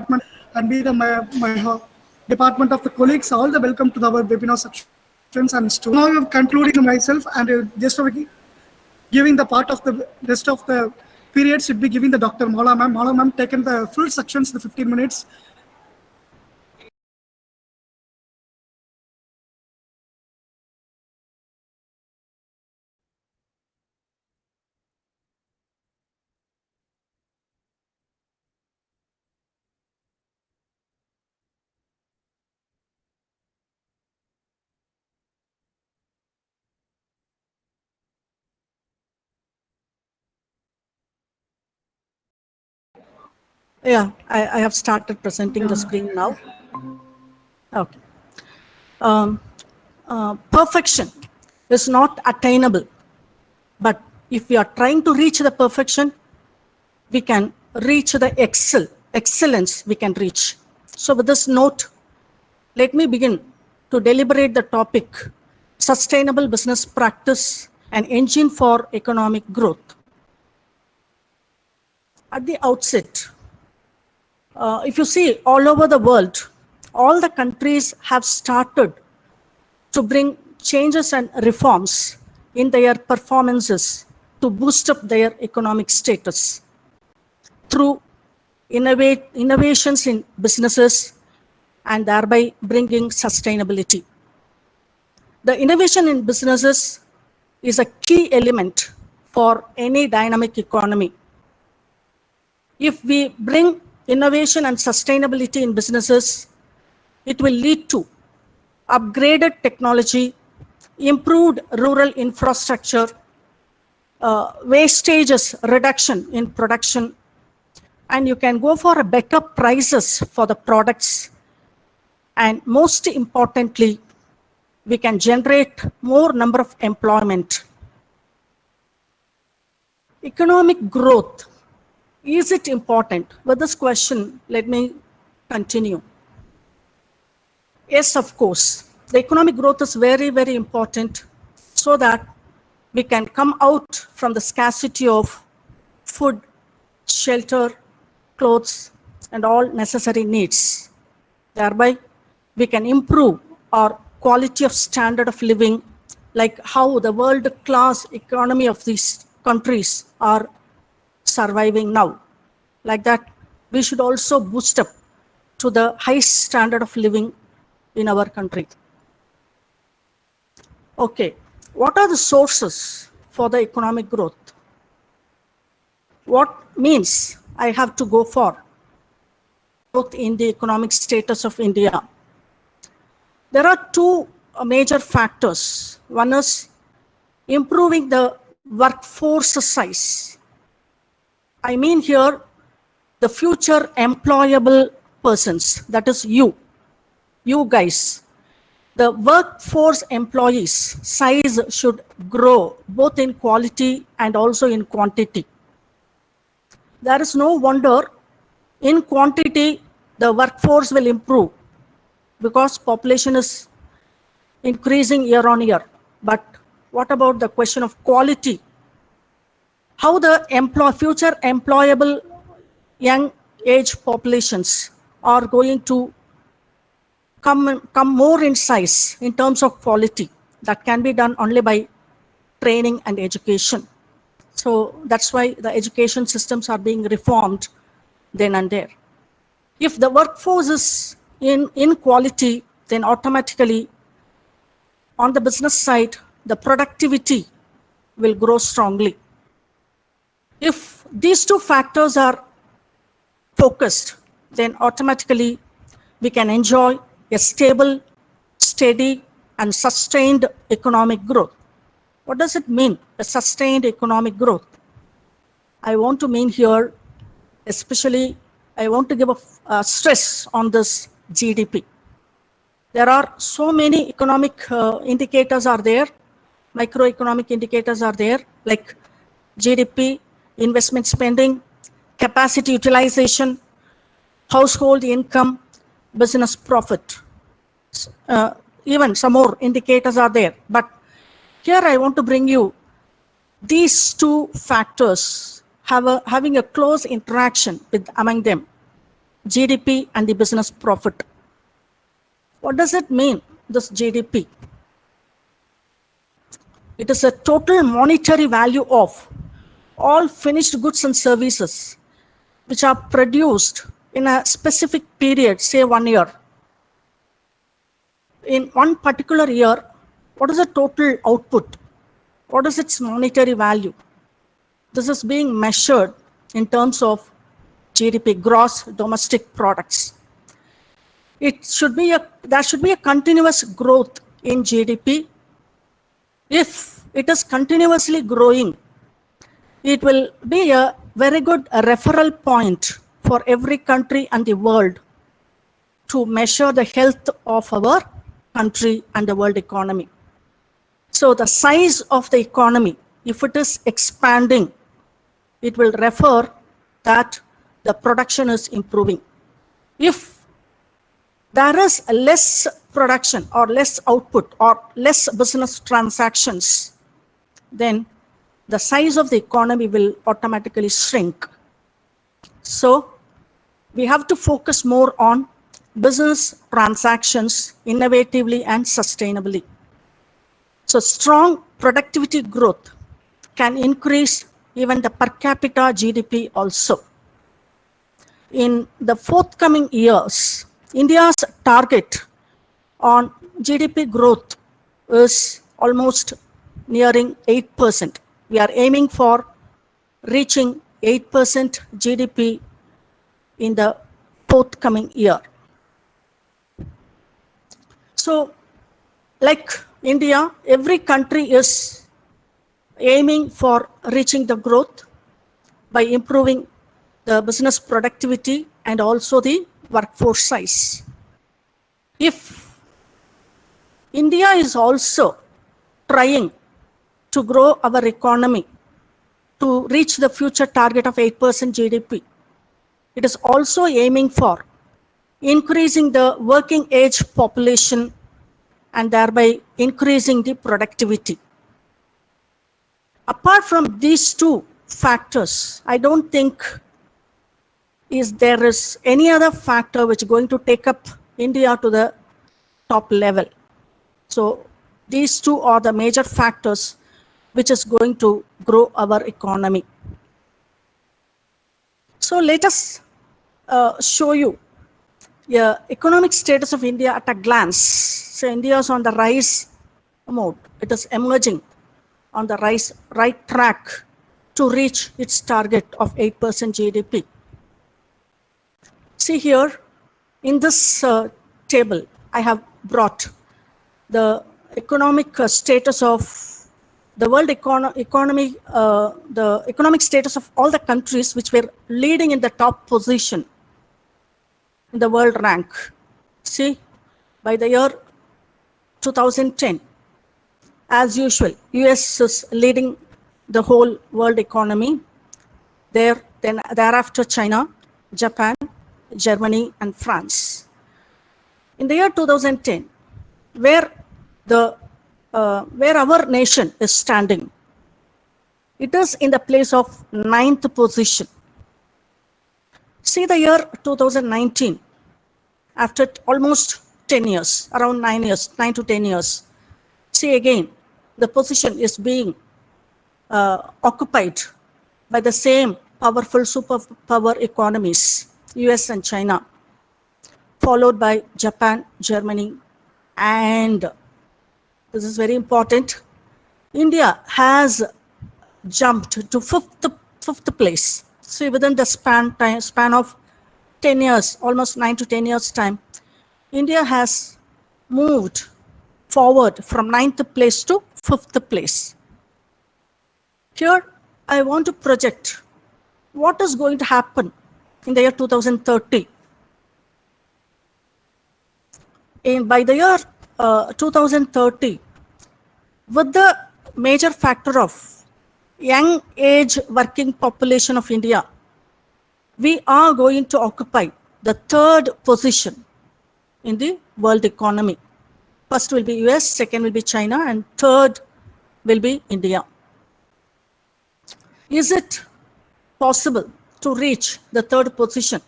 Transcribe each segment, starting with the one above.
department and be the my department of the colleagues. All the welcome to our webinar sections and students. Now I'm concluding myself and just giving the part of the rest of the period should be giving the Dr. Mala ma'am. Mala ma'am taken the full sections, the 15 minutes. Yeah, I have started presenting the screen now. Okay. Perfection is not attainable, but if we are trying to reach the perfection, we can reach the excellence we can reach. So with this note, let me begin to deliberate the topic, sustainable business practice, an engine for economic growth. At the outset, if you see all over the world, all the countries have started to bring changes and reforms in their performances to boost up their economic status through innovations in businesses and thereby bringing sustainability. The innovation in businesses is a key element for any dynamic economy. If we bring innovation and sustainability in businesses, it will lead to upgraded technology, improved rural infrastructure, wastages reduction in production, and you can go for better prices for the products. And most importantly, we can generate more number of employment. Economic growth, is it important? With this question, let me continue. Yes, of course. The economic growth is very, very important so that we can come out from the scarcity of food, shelter, clothes, and all necessary needs. Thereby, we can improve our quality of standard of living, like how the world-class economy of these countries are surviving now. Like that, we should also boost up to the high standard of living in our country. Okay, what are the sources for the economic growth? What means I have to go for growth in the economic status of India? There are two major factors. One is improving the workforce size. I mean here the future employable persons, that is you guys. The workforce employees size should grow both in quality and also in quantity. There is no wonder in quantity the workforce will improve because population is increasing year on year. But what about the question of quality? How the future employable young age populations are going to come more in size in terms of quality? That can be done only by training and education. So that's why the education systems are being reformed then and there. If the workforce is in quality, then automatically on the business side, the productivity will grow strongly. If these two factors are focused, then automatically we can enjoy a stable, steady, and sustained economic growth. What does it mean, a sustained economic growth? I want to mean here, especially, I want to give a stress on this GDP. There are so many economic indicators are there, microeconomic indicators are there, like GDP, investment spending, capacity utilization, household income, business profit. Even some more indicators are there. But here I want to bring you these two factors having a close interaction among them. GDP and the business profit. What does it mean, this GDP? It is a total monetary value of all finished goods and services which are produced in a specific period, say 1 year. In one particular year, what is the total output? What is its monetary value? This is being measured in terms of GDP, gross domestic products. There should be a continuous growth in GDP. If it is continuously growing, it will be a very good referral point for every country and the world to measure the health of our country and the world economy. So the size of the economy, if it is expanding, it will refer that the production is improving. If there is less production or less output or less business transactions, then the size of the economy will automatically shrink. So we have to focus more on business transactions innovatively and sustainably. So strong productivity growth can increase even the per capita GDP also. In the forthcoming years, India's target on GDP growth is almost nearing 8%. We are aiming for reaching 8% GDP in the forthcoming year. So, like India, every country is aiming for reaching the growth by improving the business productivity and also the workforce size. If India is also trying to grow our economy to reach the future target of 8% GDP, it is also aiming for increasing the working age population and thereby increasing the productivity. Apart from these two factors, I don't think there is any other factor which is going to take up India to the top level. So these two are the major factors which is going to grow our economy. So let us show you the economic status of India at a glance. So India is on the rise mode. It is emerging on the right track to reach its target of 8% GDP. See here, in this table, I have brought the economic status of the world economy, the economic status of all the countries which were leading in the top position in the world rank. See, by the year 2010, as usual, US is leading the whole world economy. Thereafter China, Japan, Germany, and France. In the year 2010, where our nation is standing, it is in the place of 9th position. See the year 2019, after almost 10 years, around 9 to 10 years, see again, the position is being occupied by the same powerful superpower economies, US and China, followed by Japan, Germany, and this is very important, India has jumped to fifth place. So within the span of 10 years, almost 9 to 10 years time, India has moved forward from 9th place to 5th place. Here, I want to project what is going to happen in the year 2030. By the year 2030, with the major factor of young age working population of India, we are going to occupy the 3rd position in the world economy. First will be US, second will be China, and 3rd will be India. Is it possible to reach the 3rd position?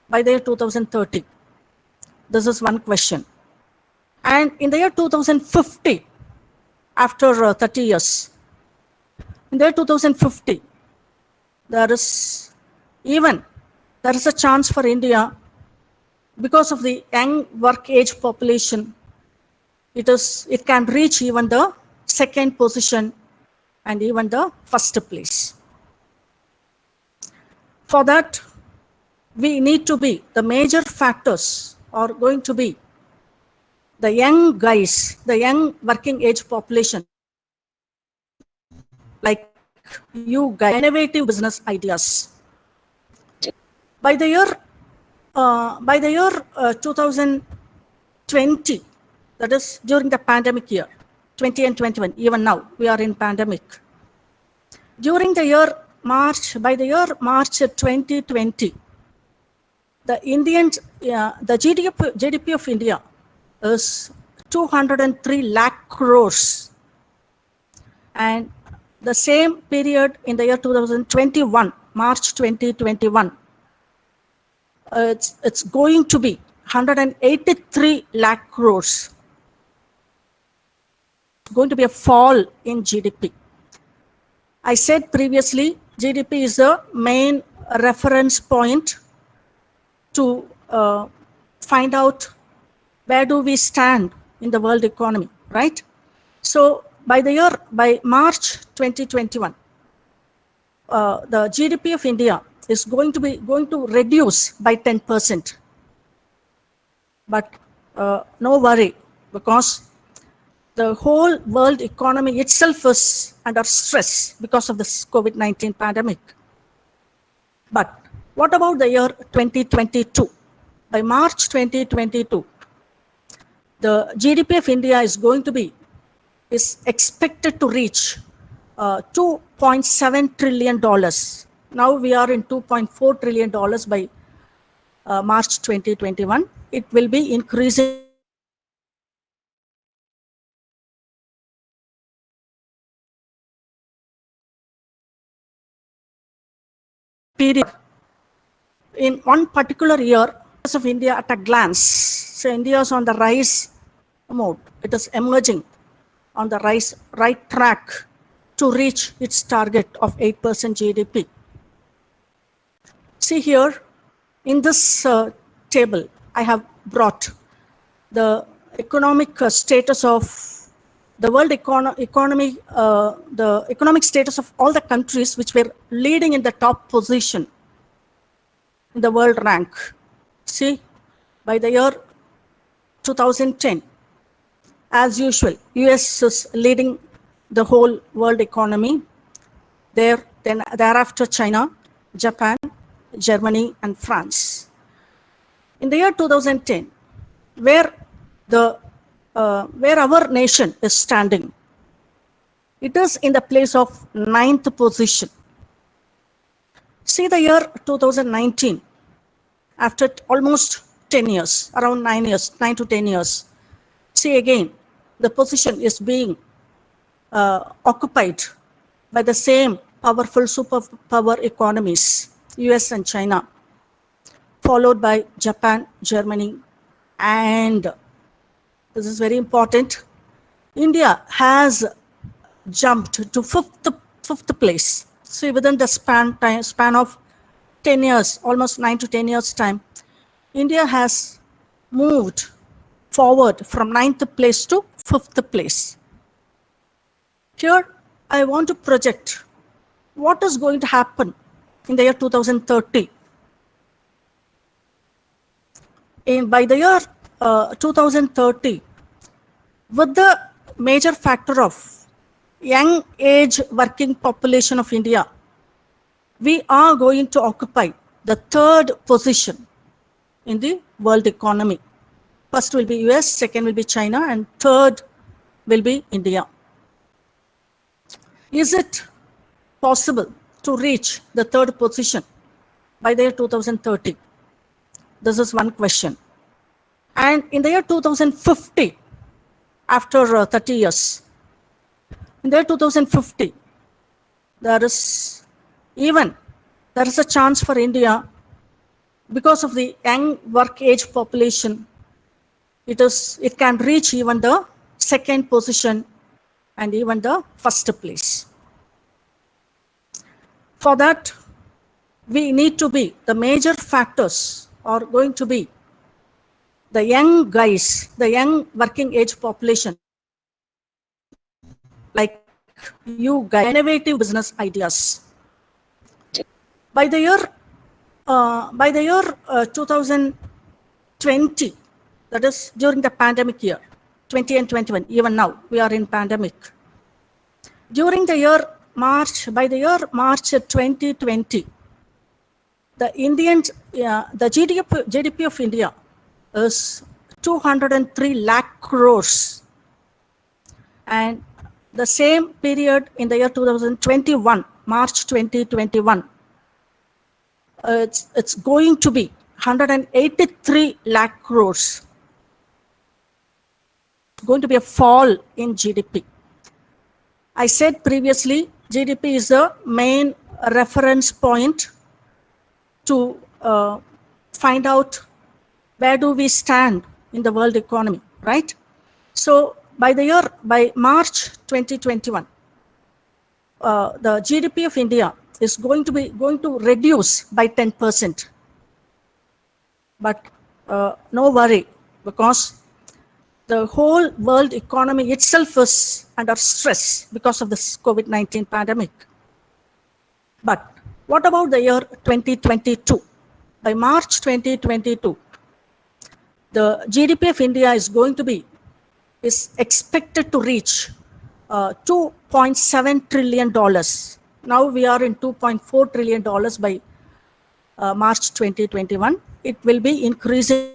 by the year 2030? This is one question. And in the year 2050, after 30 years, in the year 2050, there is a chance for India, because of the young work age population, it can reach even the second position and even the first place. For that, we need to be, the major factors are going to be the young guys, the young working age population, like you guys, innovative business ideas. By the year 2020, that is during the pandemic year, 20 and 21, even now we are in pandemic. During the year March 2020, the GDP of India is 203 lakh crores. And the same period in the year 2021, March 2021, it's going to be 183 lakh crores. It's going to be a fall in GDP. I said previously, GDP is the main reference point to find out where do we stand in the world economy, right? So by March 2021, the GDP of India is going to reduce by 10%. But no worry, because the whole world economy itself is under stress because of this COVID-19 pandemic. But what about the year 2022? By March 2022, the GDP of India is expected to reach $2.7 trillion. Now we are in $2.4 trillion by March 2021. It will be increasing period. In one particular year of India at a glance. So India is on the rise mode. It is emerging on the right track to reach its target of 8% GDP. See here, in this table, I have brought the economic status of the world economy, the economic status of all the countries which were leading in the top position in the world rank. See, by the year 2010, as usual, US is leading the whole world economy. Thereafter China, Japan, Germany, and France. In the year 2010, where our nation is standing, it is in the place of 9th position. See the year 2019, after almost 10 years, around 9 to 10 years, see again, the position is being occupied by the same powerful superpower economies, US and China, followed by Japan, Germany, and this is very important, India has jumped to fifth place. So within the span of 10 years, almost 9 to 10 years time, India has moved forward from 9th place to 5th place. Here, I want to project what is going to happen in the year 2030. By the year 2030, with the major factor of young age working population of India, we are going to occupy the 3rd position in the world economy. First will be US, second will be China, and 3rd will be India. Is it possible to reach the 3rd position by the year 2030? This is one question. And in the year 2050, after 30 years, in the year 2050, there is a chance for India because of the young work age population, it can reach even the second position and even the first place. For that, we need to be, the major factors are going to be the young guys, the young working age population, like you guys, innovative business ideas. By the year 2020, that is during the pandemic year, 20 and 21, even now we are in pandemic. During the year March, by the year March 2020, the GDP of India is 203 lakh crores. And the same period in the year 2021, March 2021, it's going to be 183 lakh crores. It's going to be a fall in GDP. I said previously, GDP is the main reference point to find out where do we stand in the world economy, right? So by March 2021, the GDP of India is going to reduce by 10%. But no worry, because the whole world economy itself is under stress because of this COVID-19 pandemic. But what about the year 2022? By March 2022, the GDP of India is expected to reach $2.7 trillion. Now we are in $2.4 trillion by March 2021. It will be increasing